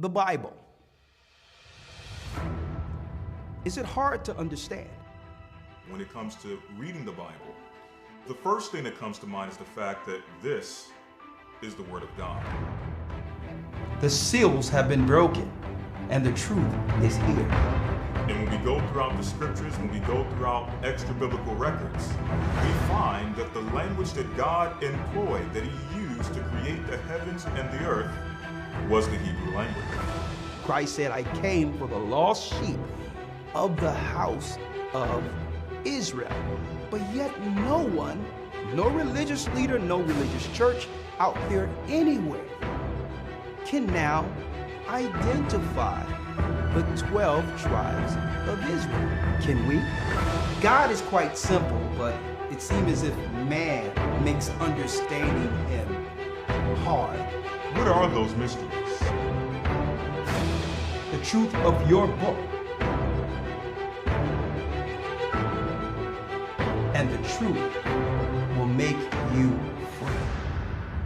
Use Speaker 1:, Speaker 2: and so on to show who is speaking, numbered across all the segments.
Speaker 1: the Bible. Is it hard to understand?
Speaker 2: When it comes to reading the Bible, the first thing that comes to mind is the fact that this is the Word of God.
Speaker 1: The seals have been broken, and the truth is here.
Speaker 2: And when we go throughout the scriptures, when we go throughout extra biblical records, we find that the language that God employed, that He used to create the heavens and the earth, was the Hebrew language.
Speaker 1: Christ said, I came for the lost sheep of the house of Israel. But yet no one, no religious leader, no religious church out there anywhere can now identify the 12 tribes of Israel. Can we? God is quite simple, but it seems as if man makes understanding Him hard.
Speaker 2: What are those mysteries?
Speaker 1: The truth of your book and the truth will make you free.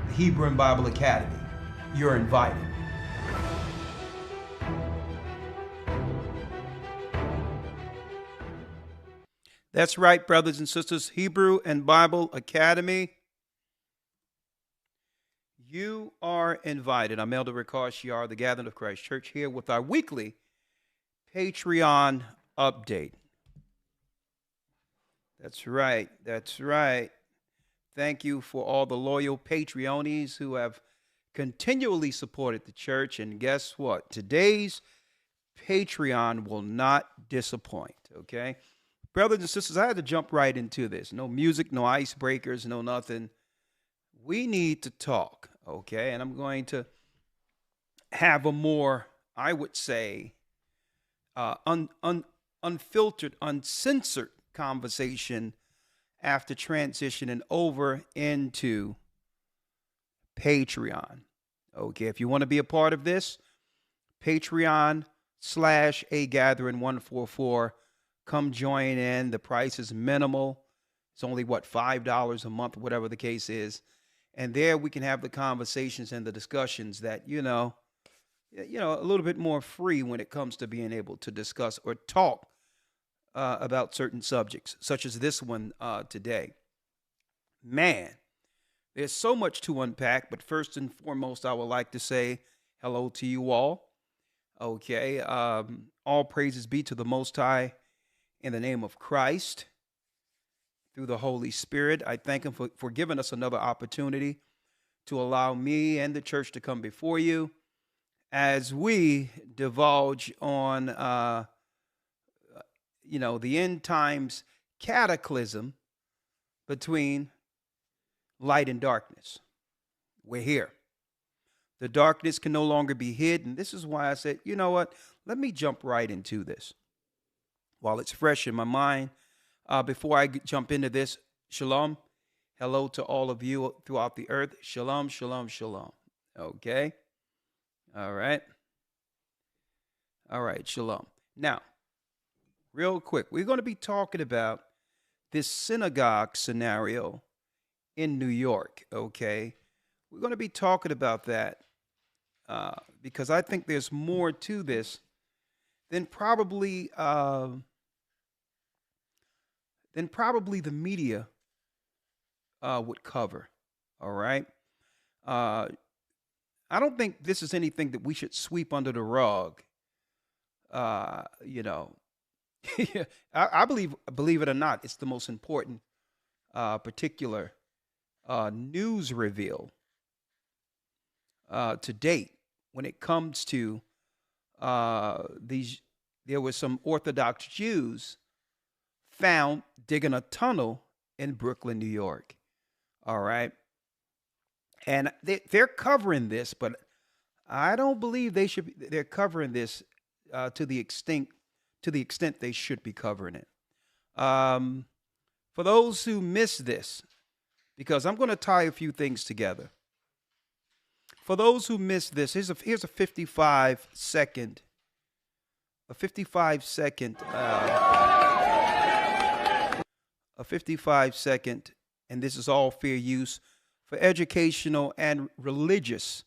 Speaker 1: The Hebrew and Bible Academy, you're invited. That's right, brothers and sisters. Hebrew and Bible Academy, you are invited. I'm Elder Ricard Shiar, the Gathering of Christ Church, here with our weekly Patreon update. That's right. That's right. Thank you for all the loyal Patreonies who have continually supported the church. And guess what? Today's Patreon will not disappoint, okay? Brothers and sisters, I had to jump right into this. No music, no icebreakers, no nothing. We need to talk, okay? And I'm going to have a more, I would say, unfiltered, uncensored conversation after transitioning over into Patreon. Okay, if you want to be a part of this, Patreon/AGathering144. Come join in. The price is minimal. It's only, $5 a month, whatever the case is. And there we can have the conversations and the discussions that, a little bit more free when it comes to being able to discuss or talk about certain subjects, such as this one today. Man, there's so much to unpack, but first and foremost, I would like to say hello to you all. Okay, all praises be to the Most High in the name of Christ, through the Holy Spirit. I thank Him for giving us another opportunity to allow me and the church to come before you as we divulge on, the end times cataclysm between light and darkness. We're here. The darkness can no longer be hid. And this is why I said, you know what? Let me jump right into this while it's fresh in my mind. Before I jump into this, shalom. Hello to all of you throughout the earth. Shalom, shalom, shalom. Okay? All right. All right, shalom. Now, real quick, we're going to be talking about this synagogue scenario in New York, okay? We're going to be talking about that because I think there's more to this than probably the media would cover, all right? I don't think this is anything that we should sweep under the rug, I believe it or not, it's the most important particular news reveal to date when it comes to there were some Orthodox Jews found digging a tunnel in Brooklyn, New York. All right. And they're covering this, but I don't believe they're covering this to the extent they should be covering it. For those who missed this, because I'm going to tie a few things together. For those who missed this, here's a 55-second, and this is all fair use for educational and religious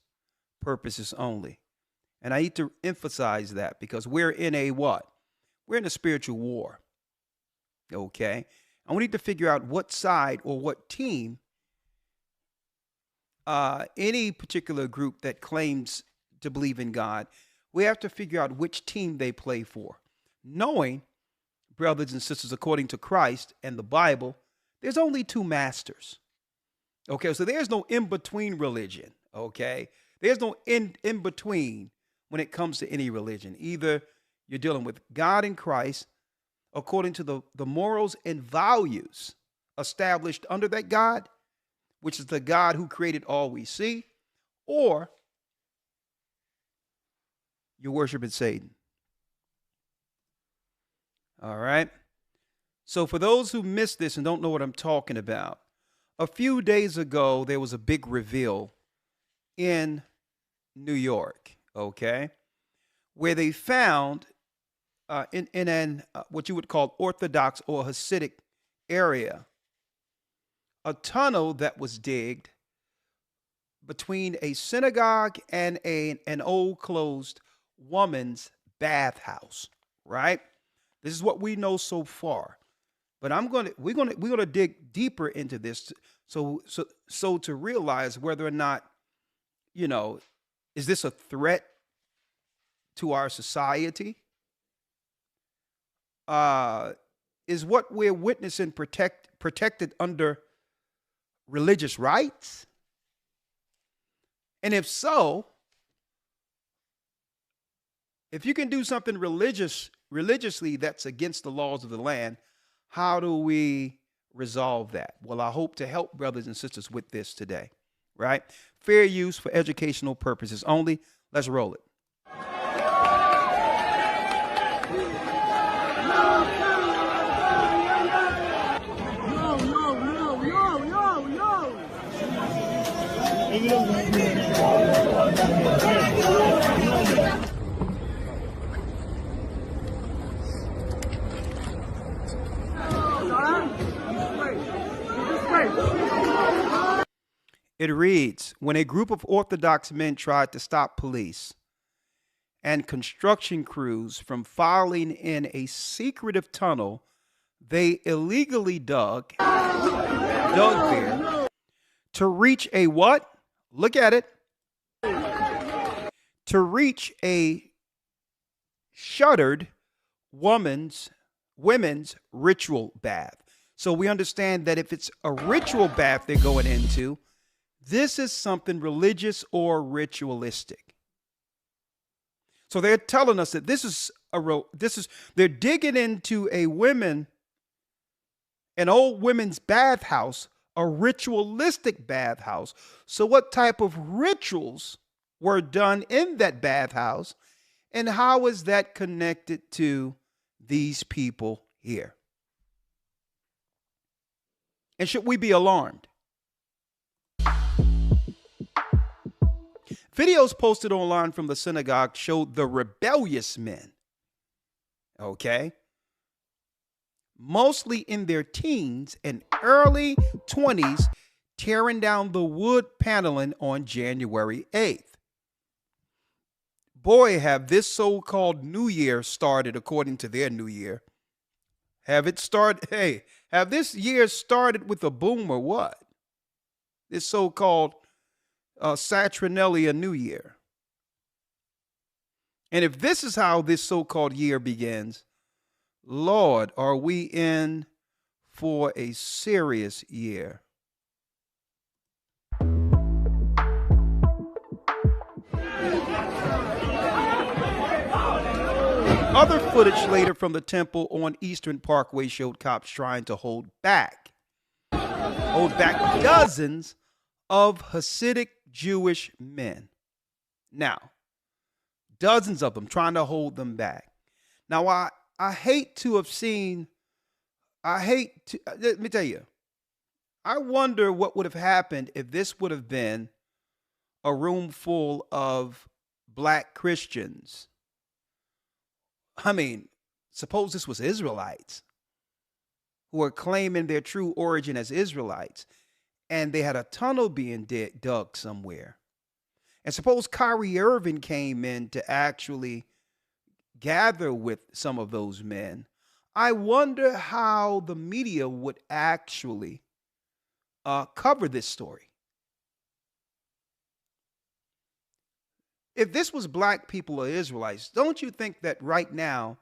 Speaker 1: purposes only. And I need to emphasize that because we're in a what? We're in a spiritual war. Okay? And we need to figure out what side or what team any particular group that claims to believe in God, we have to figure out which team they play for. Knowing, brothers and sisters, according to Christ and the Bible, there's only two masters. Okay, so there's no in-between religion. Okay, there's no in-between when it comes to any religion. Either you're dealing with God and Christ according to the morals and values established under that God, which is the God who created all we see, or you're worshiping Satan. All right. So for those who missed this and don't know what I'm talking about, a few days ago, there was a big reveal in New York, okay, where they found in an what you would call Orthodox or Hasidic area, a tunnel that was digged between a synagogue and an old closed woman's bathhouse, right? This is what we know so far. But we're gonna dig deeper into this so to realize whether or not, is this a threat to our society? Is what we're witnessing protected under religious rights? And if so, if you can do something religiously that's against the laws of the land, how do we resolve that? Well, I hope to help brothers and sisters with this today, right? Fair use for educational purposes only. Let's roll it. It reads, when a group of Orthodox men tried to stop police and construction crews from filing in a secretive tunnel they illegally dug there to reach a what? Look at it. To reach a shuttered women's ritual bath. So we understand that if it's a ritual bath they're going into, this is something religious or ritualistic. So they're telling us that they're digging into an old women's bathhouse, a ritualistic bathhouse. So what type of rituals were done in that bathhouse, and how is that connected to these people here? And should we be alarmed? Videos posted online from the synagogue showed the rebellious men, okay, mostly in their teens and early 20s, tearing down the wood paneling on January 8th. Boy, have this so-called New Year started according to their New Year. Have this year started with a boom or what? This so-called Saturnalia New Year. And if this is how this so-called year begins, Lord, are we in for a serious year? Other footage later from the temple on Eastern Parkway showed cops trying to hold back dozens of Hasidic Jewish men. Now, dozens of them trying to hold them back. Now, I hate to have seen, let me tell you, I wonder what would have happened if this would have been a room full of black Christians. I mean, suppose this was Israelites who are claiming their true origin as Israelites, and they had a tunnel being dug somewhere. and suppose Kyrie Irving came in to actually gather with some of those men, I wonder how the media would actually cover this story. If this was black people or Israelites, don't you think that right now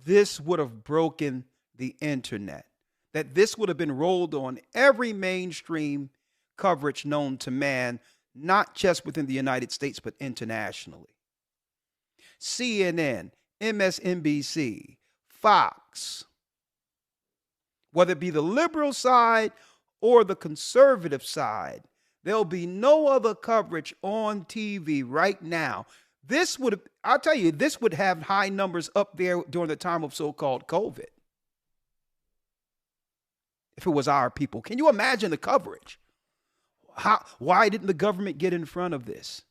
Speaker 1: this would have broken the internet? That this would have been rolled on every mainstream coverage known to man, not just within the United States, but internationally. CNN, MSNBC, Fox, whether it be the liberal side or the conservative side, there'll be no other coverage on TV right now. This would, I'll tell you, this would have high numbers up there during the time of so-called COVID. If it was our people. Can you imagine the coverage? Why didn't the government get in front of this?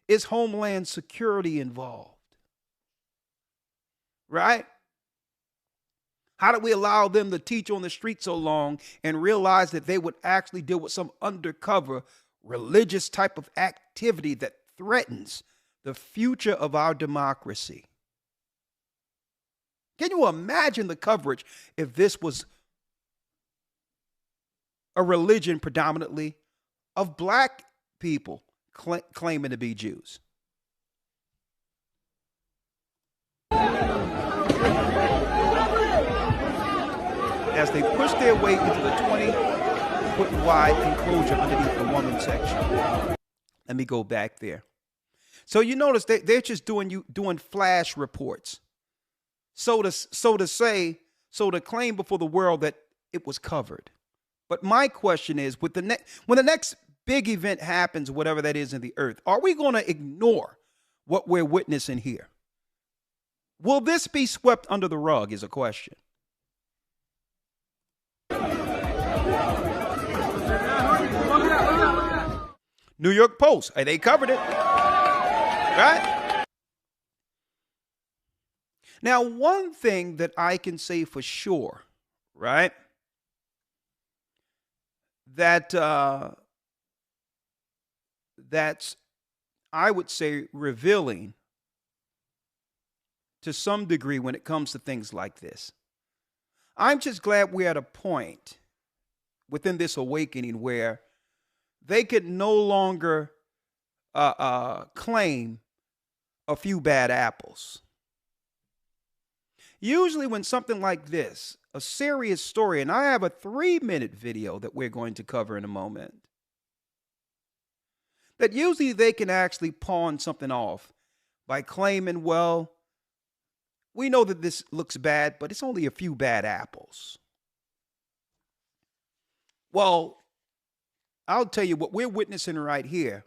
Speaker 1: Is Homeland Security involved? Right? How did we allow them to teach on the street so long and realize that they would actually deal with some undercover religious type of activity that threatens the future of our democracy? Can you imagine the coverage if this was a religion predominantly of black people claiming to be Jews? As they push their way into the 20-foot wide enclosure underneath the women's section. Let me go back there. So you notice they're just doing flash reports. So to claim before the world that it was covered. But my question is, when the next big event happens, whatever that is in the earth, are we going to ignore what we're witnessing here? Will this be swept under the rug is a question. New York Post, they covered it, right? Now, one thing that I can say for sure, right, that's, I would say, revealing to some degree when it comes to things like this. I'm just glad we're at a point within this awakening where they could no longer claim a few bad apples. Usually when something like this, a serious story, and I have a 3-minute video that we're going to cover in a moment, that usually they can actually pawn something off by claiming, well, we know that this looks bad, but it's only a few bad apples. Well, I'll tell you what we're witnessing right here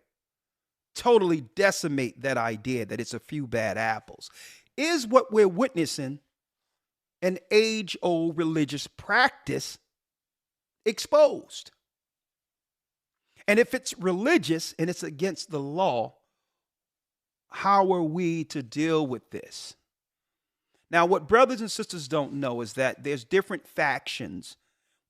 Speaker 1: totally decimate that idea that it's a few bad apples. Is what we're witnessing an age-old religious practice exposed? And if it's religious and it's against the law, how are we to deal with this? Now, what brothers and sisters don't know is that there's different factions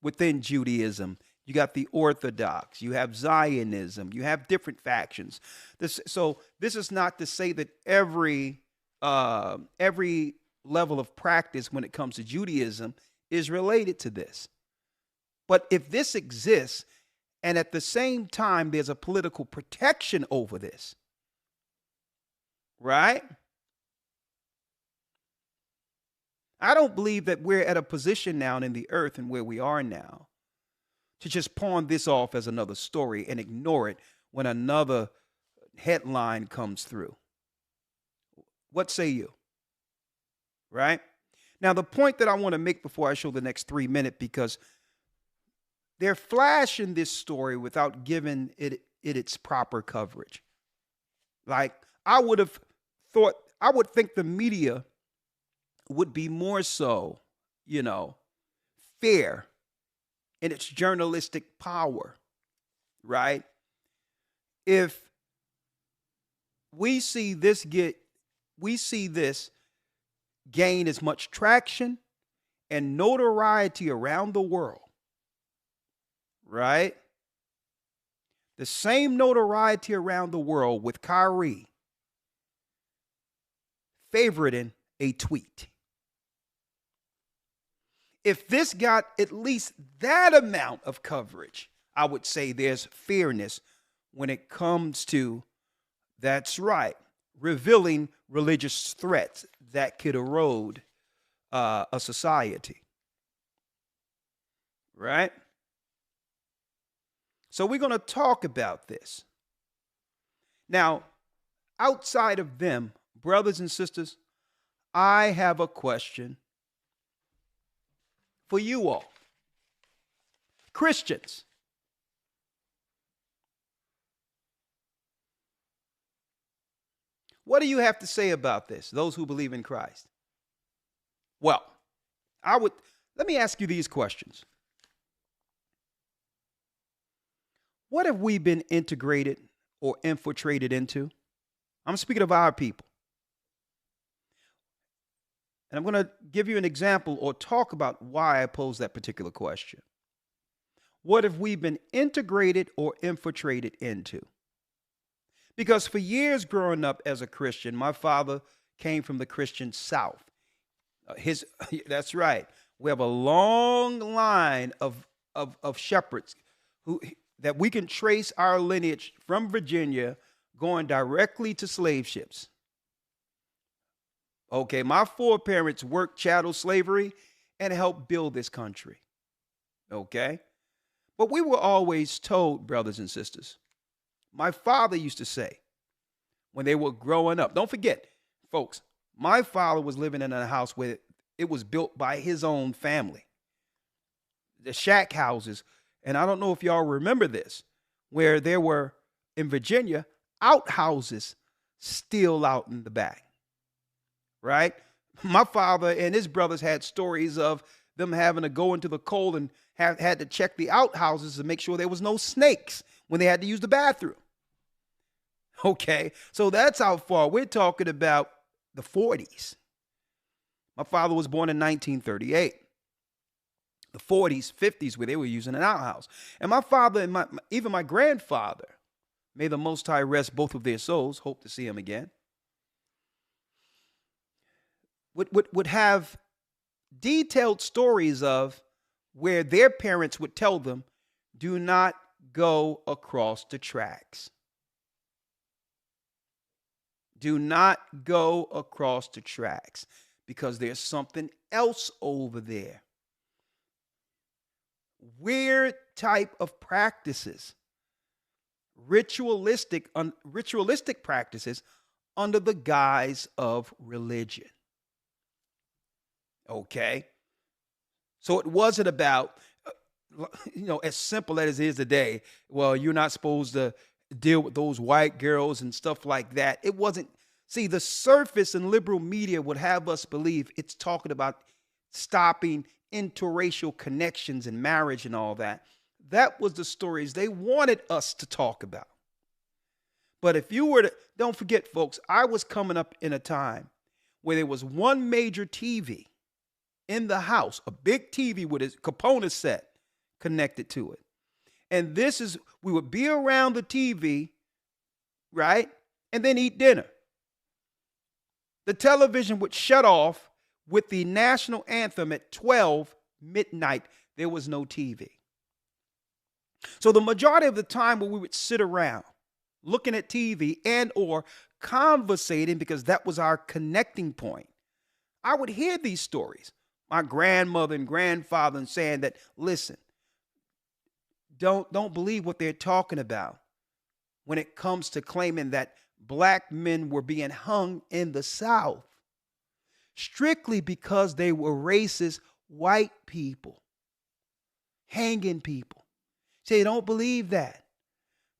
Speaker 1: within Judaism. You got the Orthodox, you have Zionism, you have different factions. This is not to say that every level of practice when it comes to Judaism is related to this. But if this exists, and at the same time there's a political protection over this, right? I don't believe that we're at a position now in the earth and where we are now to just pawn this off as another story and ignore it when another headline comes through. What say you? Right? Now, the point that I want to make before I show the next 3 minutes, because they're flashing this story without giving it its proper coverage. Like, I would think the media would be more so, fair in its journalistic power, right? If we see this gain as much traction and notoriety around the world, right? the same notoriety around the world with Kyrie favoriting a tweet. If this got at least that amount of coverage, I would say there's fairness when it comes to, that's right, revealing religious threats that could erode a society. Right? So we're going to talk about this. Now, outside of them, brothers and sisters, I have a question for you all. Christians. What do you have to say about this, those who believe in Christ? Well, let me ask you these questions. What have we been integrated or infiltrated into? I'm speaking of our people. And I'm going to give you an example or talk about why I pose that particular question. What have we been integrated or infiltrated into? Because for years growing up as a Christian, my father came from the Christian South. That's right. We have a long line of shepherds that we can trace our lineage from Virginia going directly to slave ships. Okay, my foreparents worked chattel slavery and helped build this country. Okay? But we were always told, brothers and sisters, my father used to say when they were growing up, don't forget, folks, my father was living in a house where it was built by his own family. The shack houses, and I don't know if y'all remember this, where there were, in Virginia, outhouses still out in the back. Right? My father and his brothers had stories of them having to go into the cold and had to check the outhouses to make sure there was no snakes when they had to use the bathroom. Okay, so that's how far. We're talking about the 40s. My father was born in 1938. The 40s, 50s, where they were using an outhouse. And my father and even my grandfather, may the Most High rest both of their souls, hope to see him again, would have detailed stories of where their parents would tell them, do not go across the tracks. Do not go across the tracks because there's something else over there. Weird type of practices, ritualistic practices under the guise of religion. Okay? So it wasn't about, as simple as it is today, well, you're not supposed to deal with those white girls and stuff like that. It wasn't. See, the surface and liberal media would have us believe it's talking about stopping interracial connections and marriage and all that. That was the stories they wanted us to talk about. But if you were to, don't forget, folks, I was coming up in a time where there was one major TV in the house, a big TV with a component set connected to it. And we would be around the TV, right? And then eat dinner. The television would shut off with the national anthem at 12 midnight. There was no TV. So the majority of the time when we would sit around looking at TV and or conversating, because that was our connecting point, I would hear these stories. My grandmother and grandfather saying that, listen, don't believe what they're talking about when it comes to claiming that black men were being hung in the South strictly because they were racist white people hanging people. Say, don't believe that.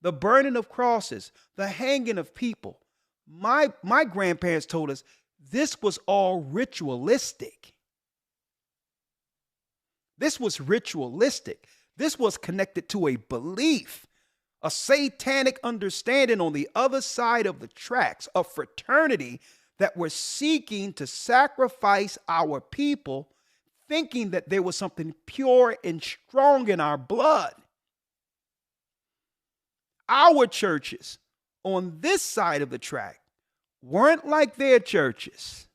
Speaker 1: The burning of crosses, the hanging of people. My grandparents told us this was all ritualistic. This was ritualistic. This was connected to a belief, a satanic understanding on the other side of the tracks, a fraternity that were seeking to sacrifice our people, thinking that there was something pure and strong in our blood. our churches on this side of the track weren't like their churches.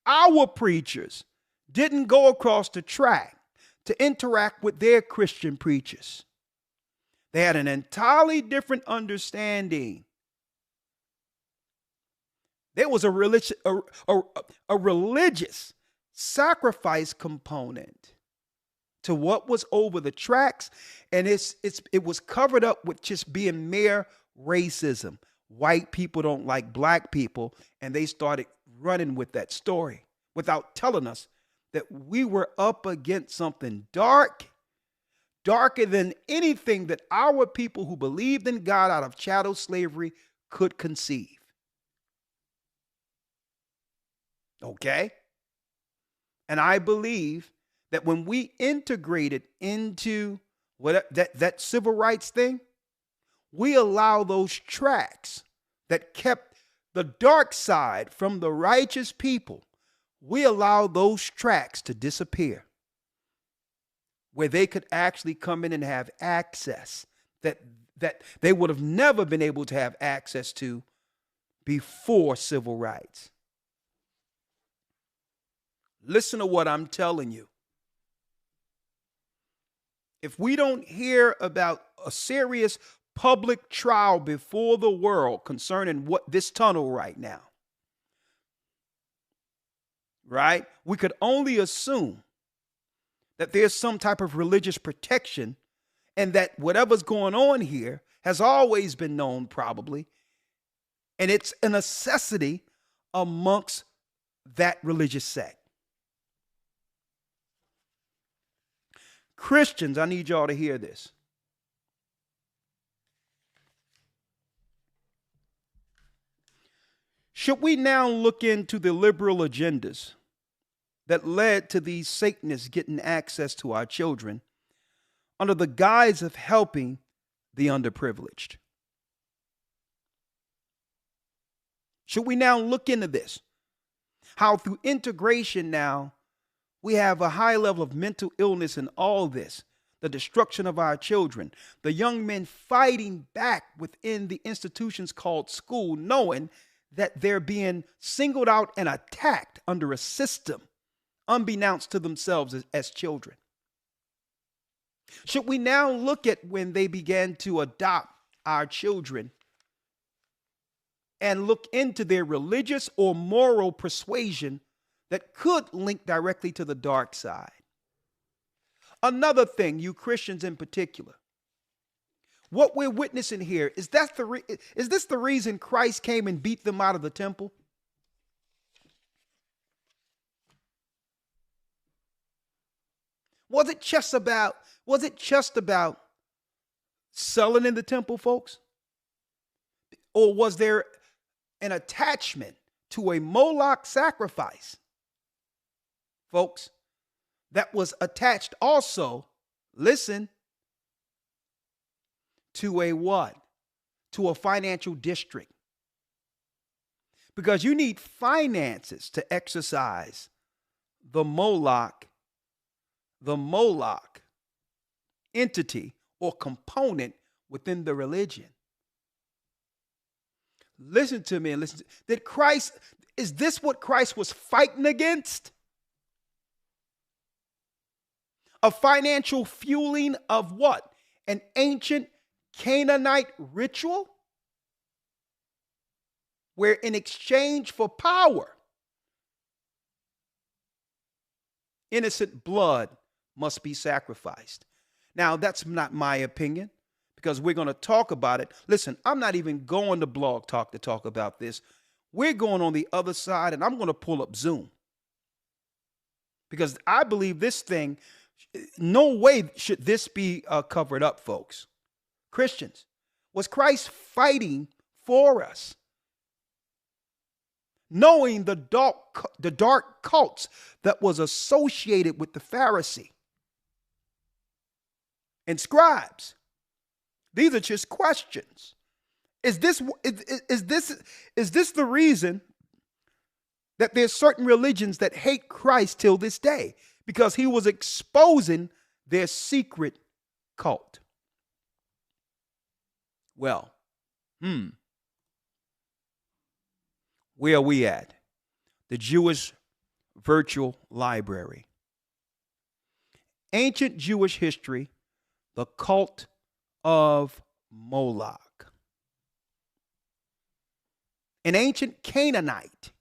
Speaker 1: Our preachers didn't go across the track to interact with their Christian preachers. They had an entirely different understanding. There was a religious sacrifice component to what was over the tracks, and it was covered up with just being mere racism. White people don't like black people, and they started running with that story without telling us that we were up against something darker than anything that our people who believed in God out of chattel slavery could conceive. Okay? And I believe that when we integrated into that civil rights thing, we allow those tracks that kept the dark side from the righteous people, we allow those tracks to disappear, where they could actually come in and have access that they would have never been able to have access to before civil rights. Listen to what I'm telling you. If we don't hear about a serious public trial before the world concerning what this tunnel right now, right? We could only assume that there's some type of religious protection and that whatever's going on here has always been known probably. And it's a necessity amongst that religious sect. Christians, I need y'all to hear this. Should we now look into the liberal agendas that led to these Satanists getting access to our children under the guise of helping the underprivileged? Should we now look into this? How through integration now, we have a high level of mental illness in all this, the destruction of our children, the young men fighting back within the institutions called school, knowing that they're being singled out and attacked under a system unbeknownst to themselves as children. Should we now look at when they began to adopt our children and look into their religious or moral persuasion that could link directly to the dark side? Another thing, you Christians in particular, what we're witnessing here, is this the reason Christ came and beat them out of the temple? Was it just about selling in the temple, folks? Or was there an attachment to a Moloch sacrifice, folks, that was attached also, listen, to a what? To a financial district. Because you need finances to exercise the Moloch entity or component within the religion. Listen to me and listen. Is this what Christ was fighting against? A financial fueling of what? An ancient Canaanite ritual? Where in exchange for power, innocent blood must be sacrificed. Now, that's not my opinion, because we're going to talk about it. Listen, I'm not even going to Blog Talk to talk about this. We're going on the other side, and I'm going to pull up Zoom, because I believe this thing, no way should this be covered up, folks. Christians, was Christ fighting for us? Knowing the dark cults that was associated with the Pharisee and scribes. These are just questions. Is this the reason that there's certain religions that hate Christ till this day? Because he was exposing their secret cult. Well, where are we at? The Jewish Virtual Library. Ancient Jewish history, the cult of Moloch. An ancient Canaanite.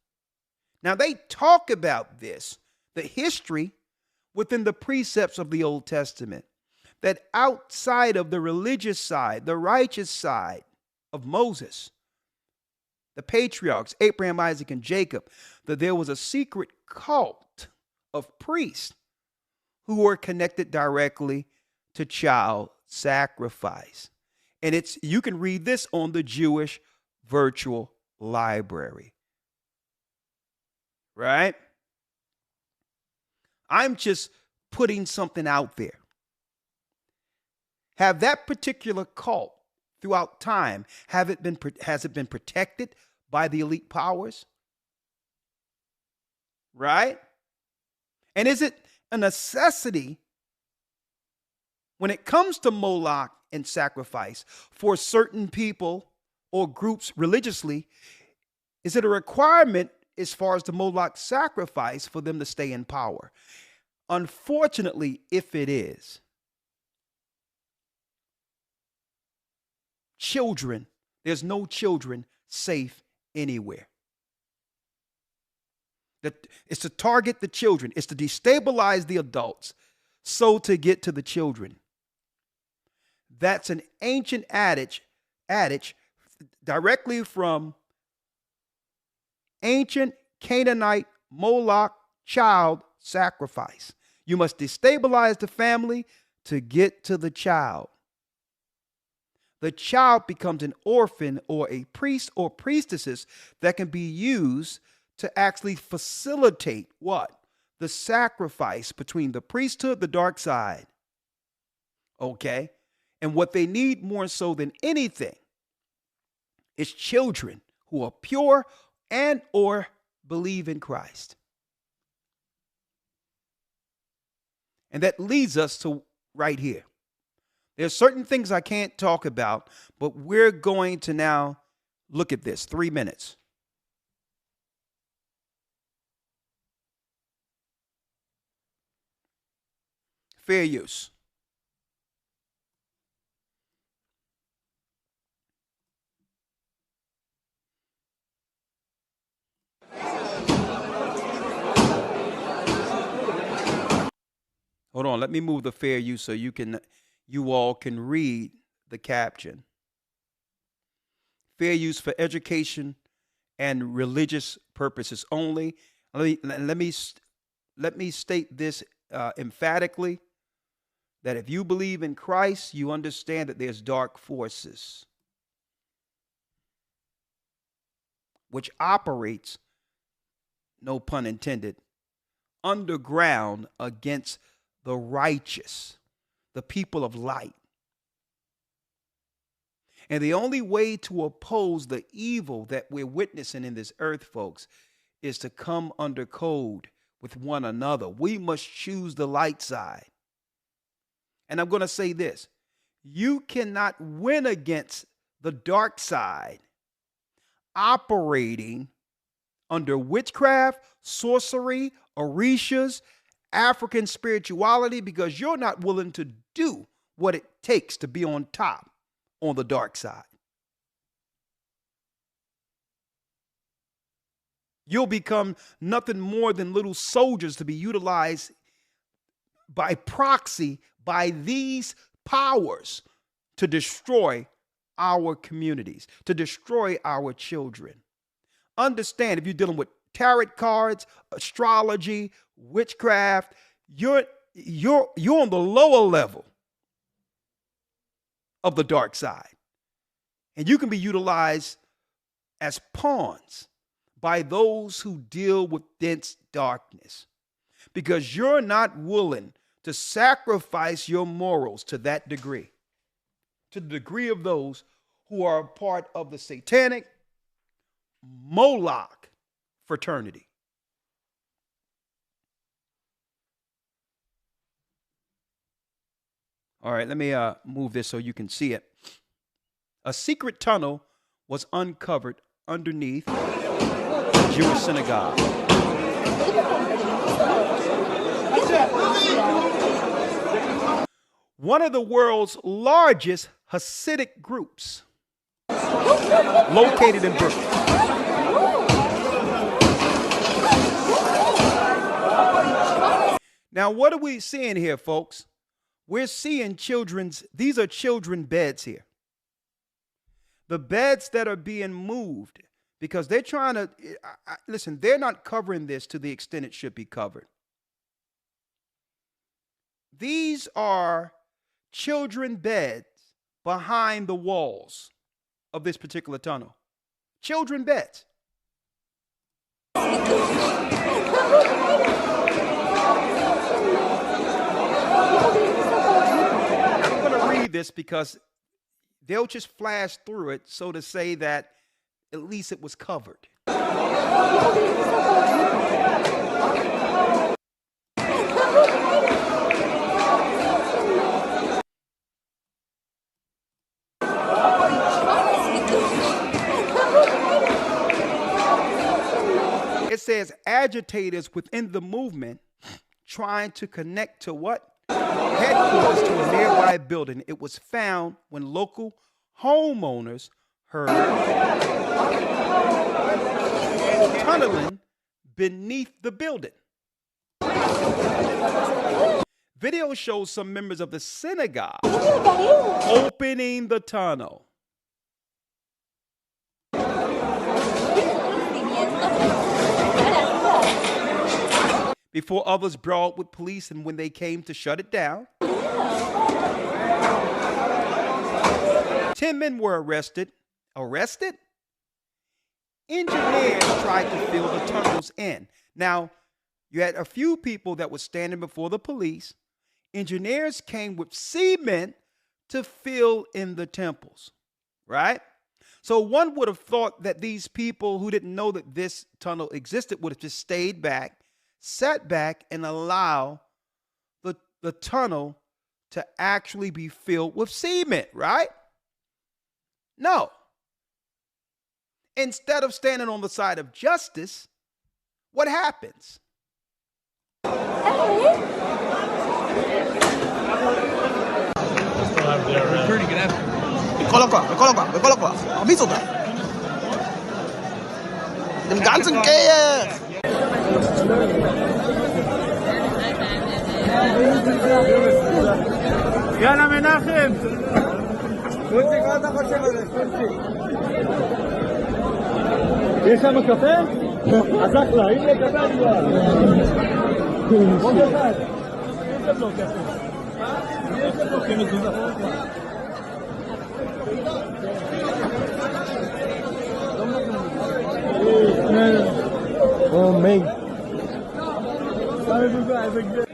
Speaker 1: Now they talk about this, the history within the precepts of the Old Testament, that outside of the religious side, the righteous side of Moses, the patriarchs, Abraham, Isaac, and Jacob, that there was a secret cult of priests who were connected directly to child sacrifice. And you can read this on the Jewish Virtual Library. Right? I'm just putting something out there. Have that particular cult throughout time, has it been protected by the elite powers? Right? And is it a necessity when it comes to Moloch and sacrifice for certain people or groups religiously? Is it a requirement as far as the Moloch sacrifice for them to stay in power? Unfortunately, if it is, children, there's no children safe anywhere. It's to target the children. It's to destabilize the adults, so to get to the children. That's an ancient adage directly from ancient Canaanite Moloch child sacrifice. You must destabilize the family to get to the child. The child becomes an orphan or a priest or priestesses that can be used to actually facilitate what? The sacrifice between the priesthood, the dark side. Okay? And what they need more so than anything is children who are pure and or believe in Christ. And that leads us to right here. There's certain things I can't talk about, but we're going to now look at this. 3 minutes. Fair use. Hold on, let me move the fair use so you all can read the caption. Fair use for education and religious purposes only. Let me state this emphatically, that if you believe in Christ, you understand that there's dark forces which operates, no pun intended, underground against the righteous, the people of light. And the only way to oppose the evil that we're witnessing in this earth, folks, is to come under code with one another. We must choose the light side. And I'm going to say this. You cannot win against the dark side operating under witchcraft, sorcery, orishas, African spirituality, because you're not willing to do what it takes to be on top on the dark side. You'll become nothing more than little soldiers to be utilized by proxy by these powers to destroy our communities, to destroy our children. Understand, if you're dealing with tarot cards, astrology, witchcraft, you're on the lower level of the dark side. And you can be utilized as pawns by those who deal with dense darkness, because you're not willing to sacrifice your morals to that degree, to the degree of those who are a part of the satanic Moloch fraternity. All right, let me move this so you can see it. A secret tunnel was uncovered underneath the Jewish synagogue. One of the world's largest Hasidic groups, located in Brooklyn. Now, what are we seeing here, folks? We're seeing these are children beds here. The beds that are being moved because they're trying to, listen, they're not covering this to the extent it should be covered. These are children beds behind the walls of this particular tunnel. Children beds. I'm going to read this because they'll just flash through it so to say that at least it was covered. It says agitators within the movement trying to connect to what? Headquarters to a nearby building. It was found when local homeowners heard tunneling beneath the building. Video shows some members of the synagogue opening the tunnel. Before others brawled with police and when they came to shut it down. 10 men were arrested. Arrested? Engineers tried to fill the tunnels in. Now, you had a few people that were standing before the police. Engineers came with cement to fill in the temples, right? So one would have thought that these people who didn't know that this tunnel existed would have just stayed back, sat back, and allow the tunnel to actually be filled with cement, right? No. Instead of standing on the side of justice, what happens?
Speaker 3: Dem ganzen Käse.
Speaker 4: יאללה מנחם. קוצ'יק, מה אתה חושב על זה? יש שם קפה? אז אחלה, הנה קפה כבר. עוד אחד. יש שם לא קפה. יש שם לא קפה. Oh, man. Sorry, you guys are good.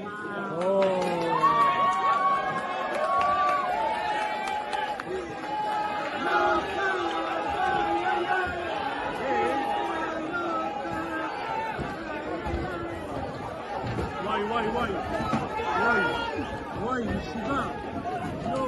Speaker 4: Why? ישיבה. יו.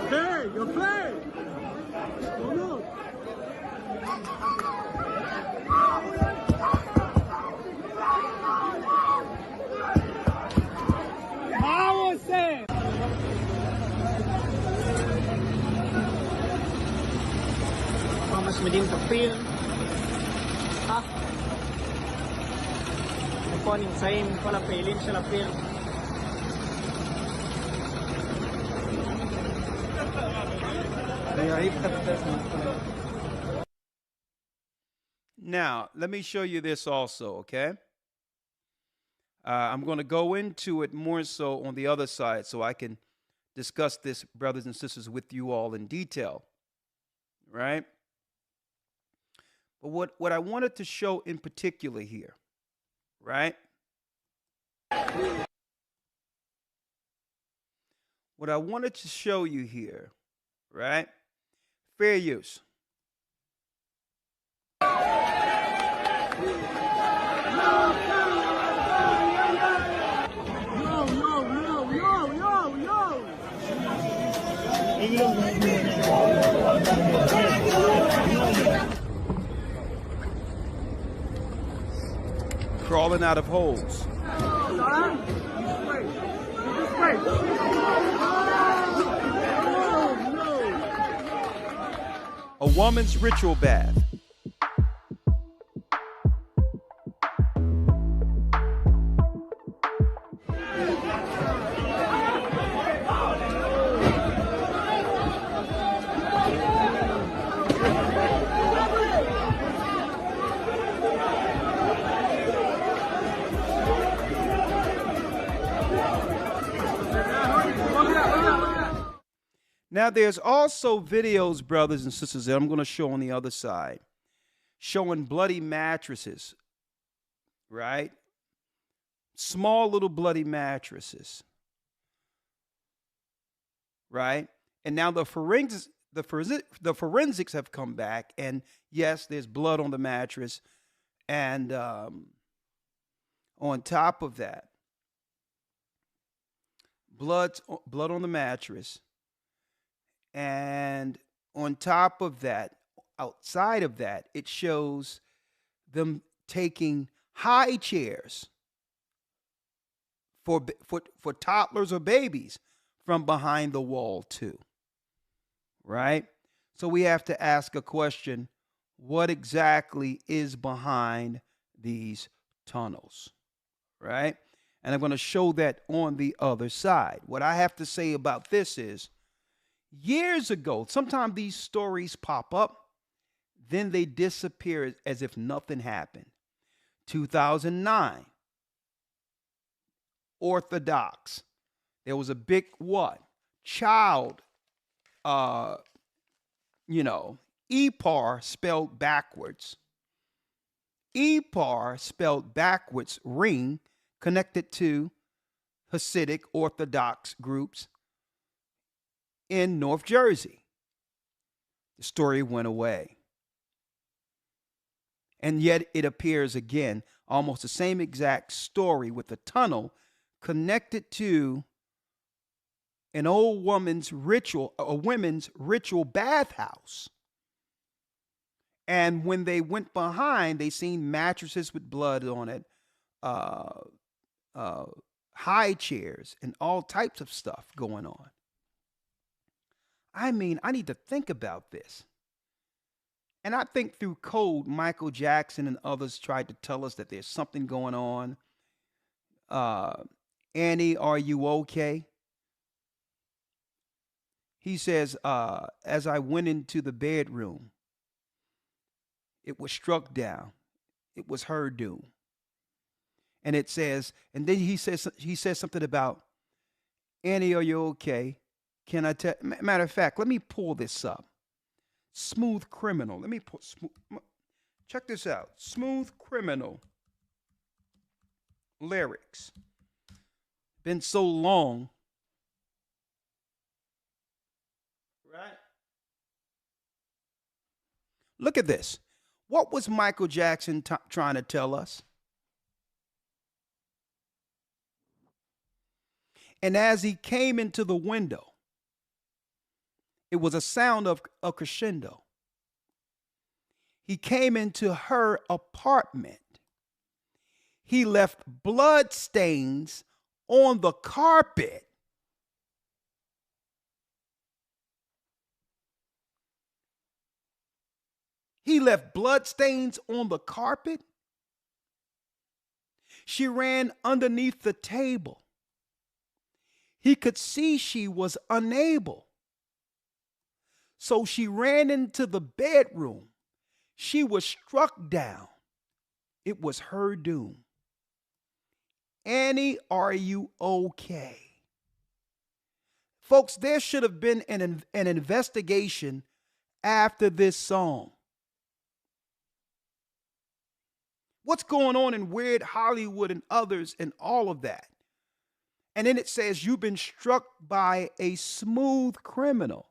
Speaker 4: Hey, you're playing! Oh no! How was it? Tapos may din kapil. Ha? Ako ning sign pala pilin siya lapil.
Speaker 1: Now, let me show you this also, okay? I'm going to go into it more so on the other side so I can discuss this, brothers and sisters, with you all in detail, right? But what I wanted to show in particular here, right? What I wanted to show you here, right? Fair use. Crawling out of holes. A woman's ritual bath. Now, there's also videos, brothers and sisters, that I'm going to show on the other side, showing bloody mattresses, right? Small little bloody mattresses, right? And now the forensics have come back, and yes, there's blood on the mattress, and on top of that, blood on the mattress. And on top of that, outside of that, it shows them taking high chairs for toddlers or babies from behind the wall too, right? So we have to ask a question: what exactly is behind these tunnels, right? And I'm going to show that on the other side. What I have to say about this is, years ago, sometimes these stories pop up, then they disappear as if nothing happened. 2009, Orthodox. There was a big what? Child, EPAR spelled backwards. EPAR spelled backwards ring connected to Hasidic Orthodox groups in North Jersey. The story went away. And yet it appears again, almost the same exact story with a tunnel connected to an old woman's ritual, a women's ritual bathhouse. And when they went behind, they seen mattresses with blood on it, high chairs, and all types of stuff going on. I mean, I need to think about this. And I think through code, Michael Jackson and others tried to tell us that there's something going on. Annie, are you okay? He says, as I went into the bedroom, it was struck down. It was her doom. And it says, and then he says something about, Annie, are you okay? Can I tell? Matter of fact, let me pull this up. Smooth Criminal. Let me pull. Check this out. Smooth Criminal lyrics. Been so long. Right? Look at this. What was Michael Jackson trying to tell us? And as he came into the window, it was a sound of a crescendo. He came into her apartment. He left blood stains on the carpet. He left bloodstains on the carpet. She ran underneath the table. He could see she was unable. So she ran into the bedroom. She was struck down. It was her doom. Annie, are you okay? Folks, there should have been an investigation after this song. What's going on in Weird Hollywood and others and all of that? And then it says you've been struck by a smooth criminal.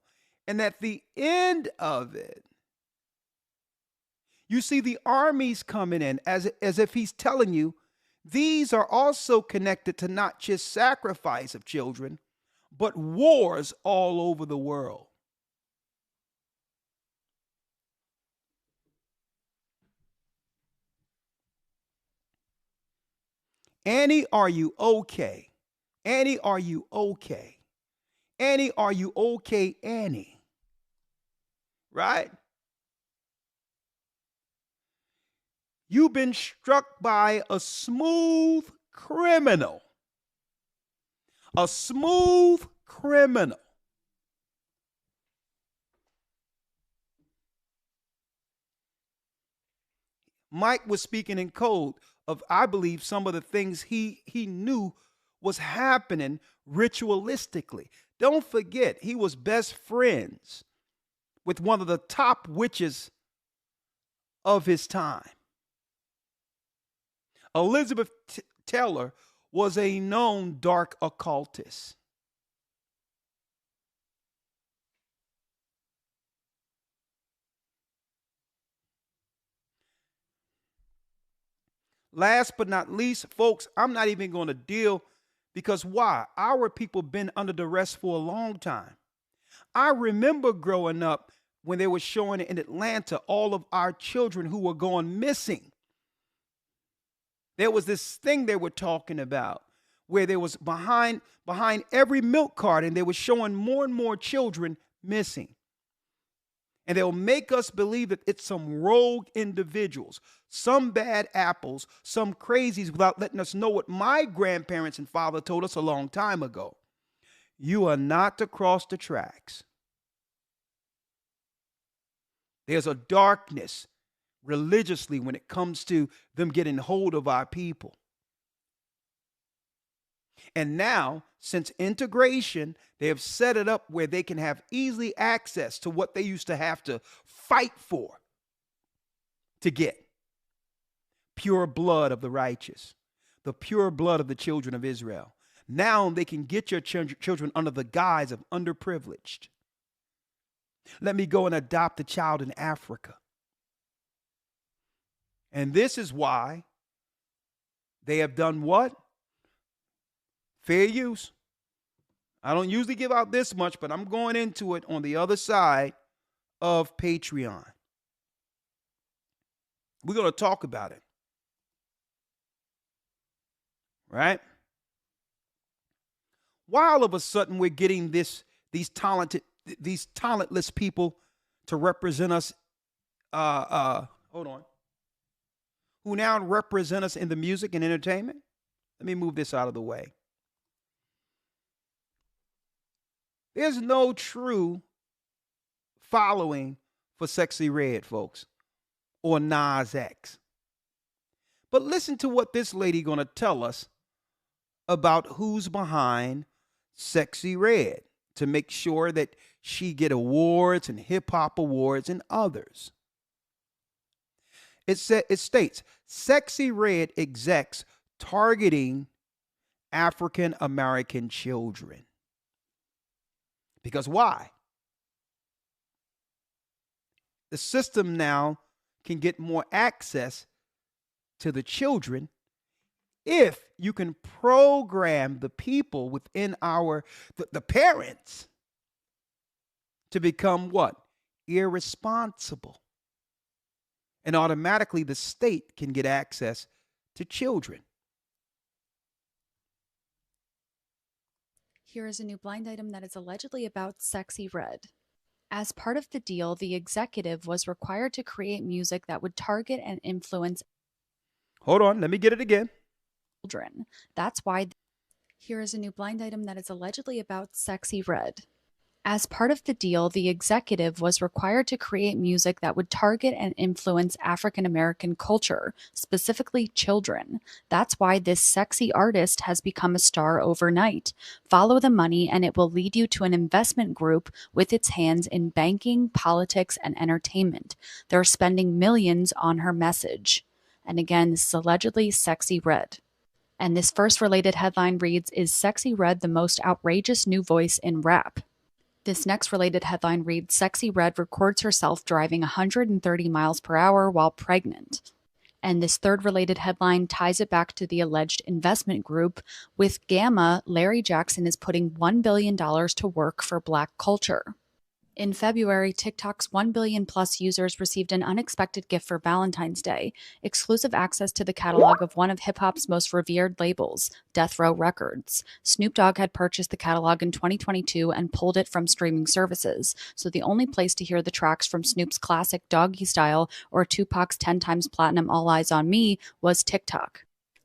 Speaker 1: And at the end of it, you see the armies coming in as if he's telling you these are also connected to not just sacrifice of children, but wars all over the world. Annie, are you okay? Annie, are you okay? Annie, are you okay, Annie? Right? You've been struck by a smooth criminal. A smooth criminal. Mike was speaking in code of, I believe, some of the things he knew was happening ritualistically. Don't forget, he was best friends with one of the top witches of his time. Elizabeth Taylor was a known dark occultist. Last but not least, folks, I'm not even going to deal because why? Our people been under duress for a long time. I remember growing up when they were showing in Atlanta all of our children who were going missing. There was this thing they were talking about where there was behind every milk carton, they were showing more and more children missing. And they'll make us believe that it's some rogue individuals, some bad apples, some crazies, without letting us know what my grandparents and father told us a long time ago. You are not to cross the tracks. There's a darkness religiously when it comes to them getting hold of our people. And now, since integration, they have set it up where they can have easily access to what they used to have to fight for to get. Pure blood of the righteous, the pure blood of the children of Israel. Now they can get your children under the guise of underprivileged. Let me go and adopt a child in Africa. And this is why they have done what? Fair use. I don't usually give out this much, but I'm going into it on the other side of Patreon. We're going to talk about it. Right? Why all of a sudden we're getting these talentless people to represent us, who now represent us in the music and entertainment? Let me move this out of the way. There's no true following for Sexy Red, folks, or Nas X. But listen to what this lady going to tell us about who's behind Sexy Red to make sure that she get awards and hip-hop awards and others. It states, Sexy Red execs targeting African-American children. Because why? The system now can get more access to the children if you can program the people within the parents to become what? Irresponsible. And automatically the state can get access to children.
Speaker 5: Here is a new blind item that is allegedly about Sexy Red. As part of the deal, the executive was required to create music that would target and influence
Speaker 1: Hold on, let me get it again.
Speaker 5: children. That's why here is a new blind item that is allegedly about Sexy Red. As part of the deal, the executive was required to create music that would target and influence African American culture, specifically children. That's why this sexy artist has become a star overnight. Follow the money, and it will lead you to an investment group with its hands in banking, politics, and entertainment. They're spending millions on her message. And again, this is allegedly Sexy Red. And this first related headline reads, "Is Sexy Red the most outrageous new voice in rap?" This next related headline reads, "Sexy Red records herself driving 130 miles per hour while pregnant." And this third related headline ties it back to the alleged investment group. With Gamma, Larry Jackson is putting $1 billion to work for Black culture. In February, TikTok's 1 billion plus users received an unexpected gift for Valentine's Day, exclusive access to the catalog of one of hip-hop's most revered labels, Death Row Records. Snoop Dogg had purchased the catalog in 2022 and pulled it from streaming services, so the only place to hear the tracks from Snoop's classic Doggy Style or Tupac's 10 times platinum All Eyes on Me was TikTok.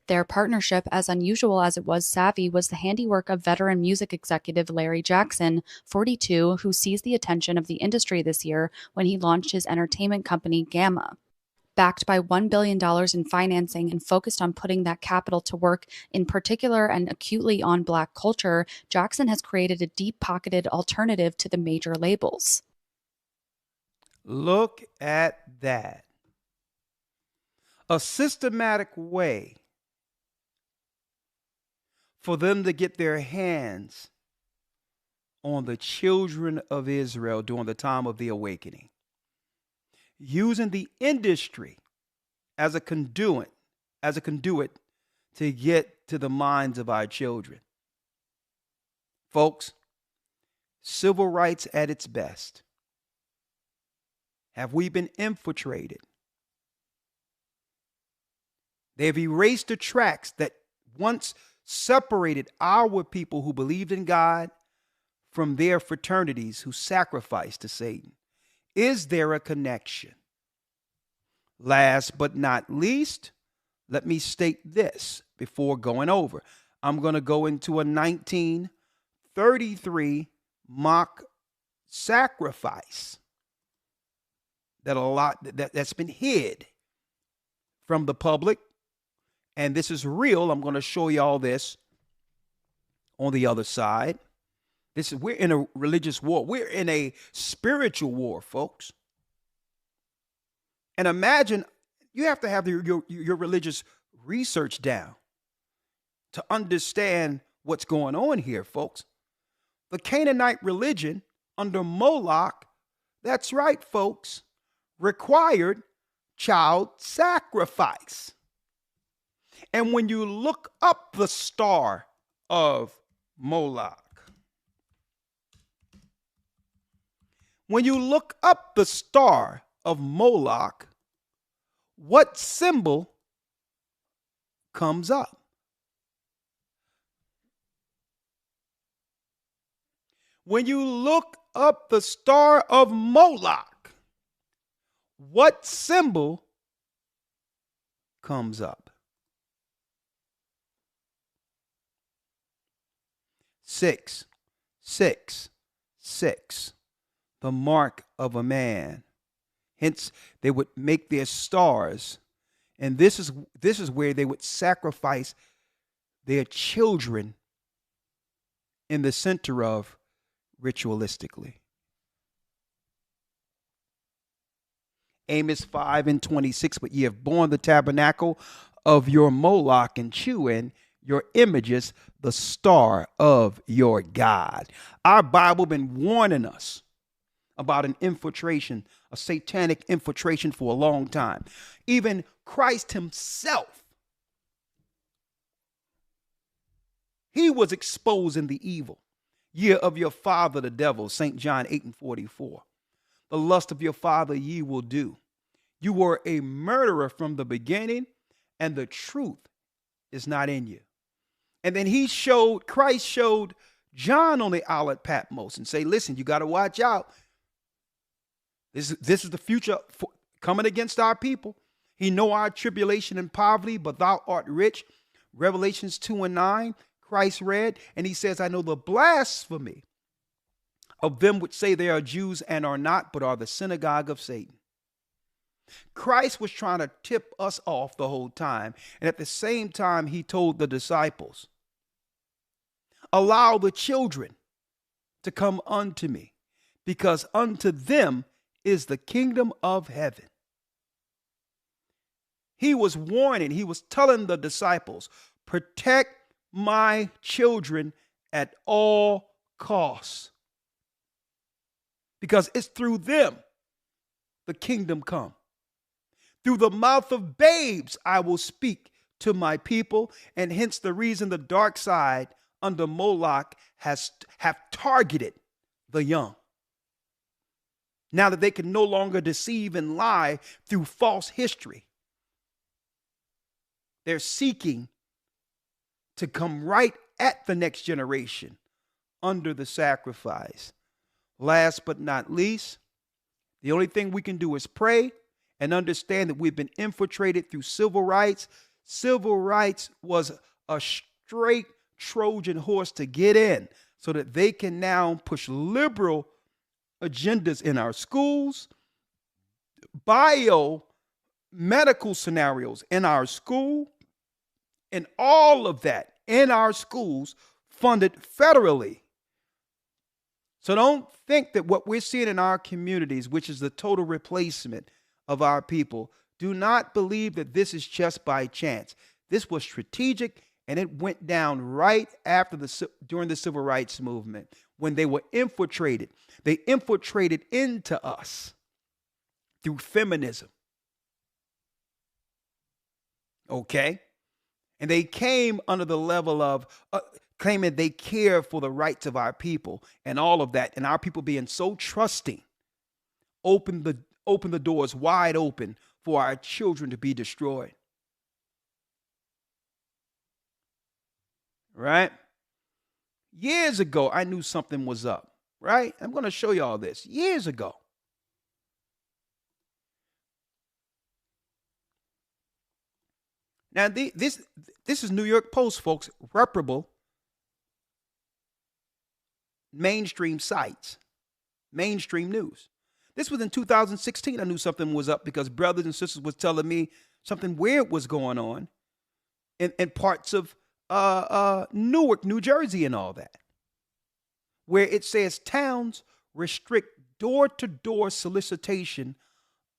Speaker 5: Their partnership, as unusual as it was savvy, was the handiwork of veteran music executive Larry Jackson, 42, who seized the attention of the industry this year when he launched his entertainment company Gamma. Backed by $1 billion in financing and focused on putting that capital to work in particular and acutely on Black culture, Jackson has created a deep-pocketed alternative to the major labels.
Speaker 1: Look at that. A systematic way for them to get their hands on the children of Israel during the time of the awakening, using the industry as a conduit to get to the minds of our children. Folks, civil rights at its best. Have we been infiltrated? They've erased the tracks that once separated our people who believed in God from their fraternities who sacrificed to Satan. Is there a connection? Last but not least, let me state this before going over. I'm going to go into a 1933 mock sacrifice that's been hid from the public. And this is real. I'm going to show you all this on the other side. We're in a religious war. We're in a spiritual war, folks. And imagine, you have to have your religious research down to understand what's going on here, folks. The Canaanite religion under Moloch, that's right, folks, required child sacrifice. And when you look up the star of Moloch, what symbol comes up? When you look up the star of Moloch, what symbol comes up? 666, the mark of a man. Hence, they would make their stars, and this is where they would sacrifice their children in the center of ritualistically. Amos 5:26, but ye have borne the tabernacle of your Moloch and chewing your images, the star of your God. Our Bible been warning us about an infiltration, a satanic infiltration for a long time. Even Christ himself, he was exposing the evil. Ye of your father the devil, St. John 8:44. The lust of your father ye will do. You were a murderer from the beginning, and the truth is not in you. And then Christ showed John on the Isle of Patmos and say, listen, you got to watch out. This is the future coming against our people. He know our tribulation and poverty, but thou art rich. Revelations 2:9, Christ read, and he says, I know the blasphemy of them which say they are Jews and are not, but are the synagogue of Satan. Christ was trying to tip us off the whole time. And at the same time, he told the disciples, allow the children to come unto me, because unto them is the kingdom of heaven. He was warning, he was telling the disciples, protect my children at all costs, because it's through them the kingdom come. Through the mouth of babes I will speak to my people, and hence the reason the dark side under Moloch have targeted the young. Now that they can no longer deceive and lie through false history, they're seeking to come right at the next generation under the sacrifice. Last but not least, the only thing we can do is pray and understand that we've been infiltrated through civil rights. Civil rights was a straight Trojan horse to get in so that they can now push liberal agendas in our schools, biomedical scenarios in our school, and all of that in our schools funded federally. So don't think that what we're seeing in our communities, which is the total replacement of our people, do not believe that this is just by chance. This was strategic, and it went down right after during the civil rights movement when they were infiltrated. They infiltrated into us through feminism. Okay? And they came under the level of claiming they care for the rights of our people and all of that. And our people being so trusting, open the doors wide open for our children to be destroyed. Right? Years ago, I knew something was up. Right? I'm going to show you all this. Years ago. Now, this is New York Post, folks, reputable mainstream sites, mainstream news. This was in 2016. I knew something was up because brothers and sisters was telling me something weird was going on in parts of Newark, New Jersey and all that, where it says towns restrict door-to-door solicitation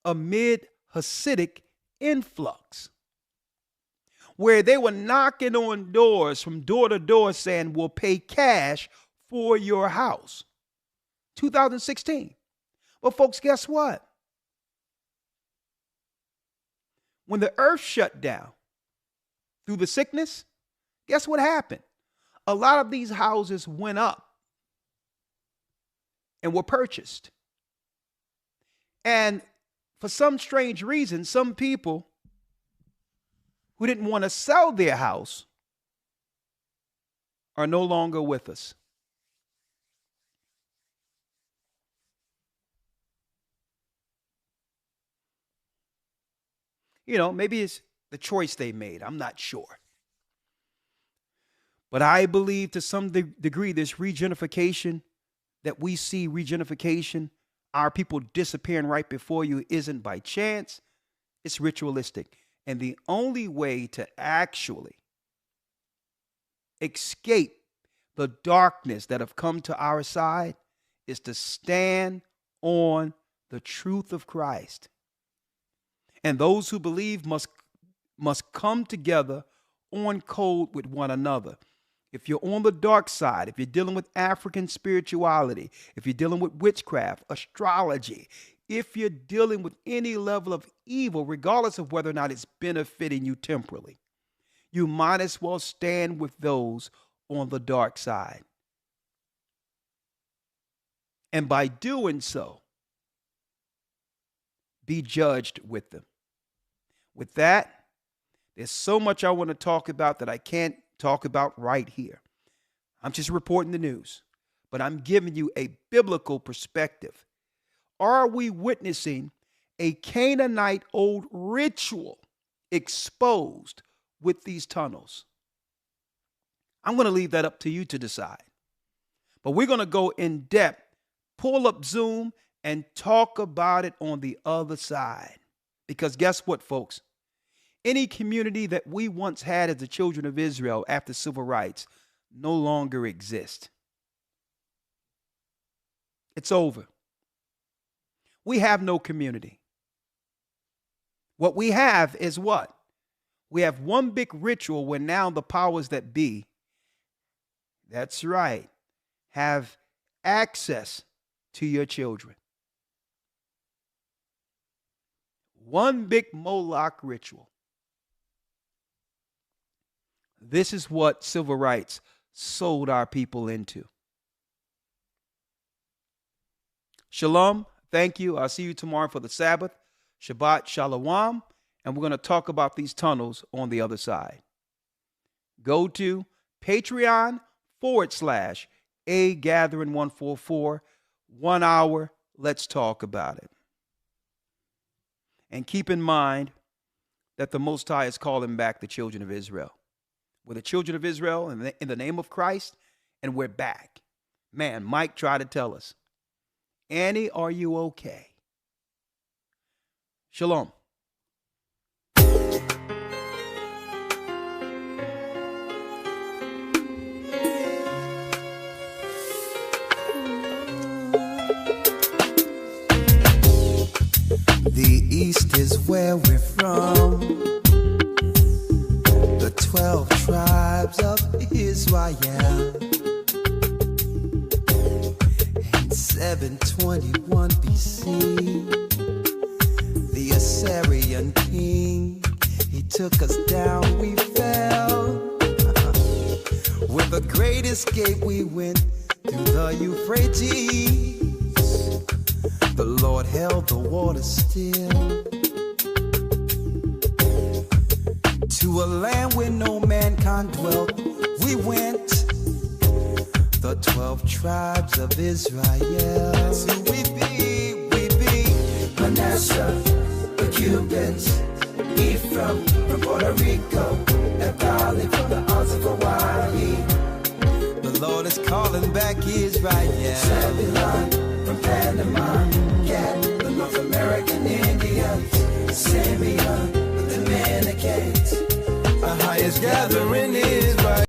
Speaker 1: amid Hasidic influx, where they were knocking on doors from door to door saying, we'll pay cash for your house. 2016. Well, folks, guess what? When the earth shut down through the sickness, guess what happened? A lot of these houses went up and were purchased. And for some strange reason, some people who didn't want to sell their house are no longer with us. You know, maybe it's the choice they made. I'm not sure. But I believe to some degree this regenification that we see, our people disappearing right before you, isn't by chance. It's ritualistic. And the only way to actually escape the darkness that have come to our side is to stand on the truth of Christ. And those who believe must come together on code with one another. If you're on the dark side, if you're dealing with African spirituality, if you're dealing with witchcraft, astrology, if you're dealing with any level of evil, regardless of whether or not it's benefiting you temporally, you might as well stand with those on the dark side. And by doing so, be judged with them. With that, there's so much I want to talk about that I can't talk about right here. I'm just reporting the news, but I'm giving you a biblical perspective are we witnessing a Canaanite old ritual exposed with these tunnels? I'm going to leave that up to you to decide. But we're going to go in depth, pull up Zoom, and talk about it on the other side. Because guess what, folks? Any community that we once had as the children of Israel after civil rights no longer exists. It's over. We have no community. What we have is what? We have one big ritual where now the powers that be, that's right, have access to your children. One big Moloch ritual. This is what civil rights sold our people into. Shalom. Thank you. I'll see you tomorrow for the Sabbath. Shabbat Shalom. And we're going to talk about these tunnels on the other side. Go to Patreon.com/AGathering144. 1 hour. Let's talk about it. And keep in mind that the Most High is calling back the children of Israel. We're the children of Israel in the name of Christ, and we're back. Man, Mike tried to tell us. Annie, are you okay? Shalom.
Speaker 6: The East is where we're from. The 12 tribes of Israel. In 721 BC, the Assyrian king, he took us down, we fell. With the great escape we went through the Euphrates. The Lord held the water still. To a land where no mankind dwelt, we went. The 12 tribes of Israel. That's who we be, Manasseh, the Cubans, Ephraim from Puerto Rico, Naphtali from the Isles of Hawaii. The Lord is calling back Israel. Zebulon from Panama, Gad, the North American Indians, Simeon, the Dominicans. AHAYAH's gathering Israel.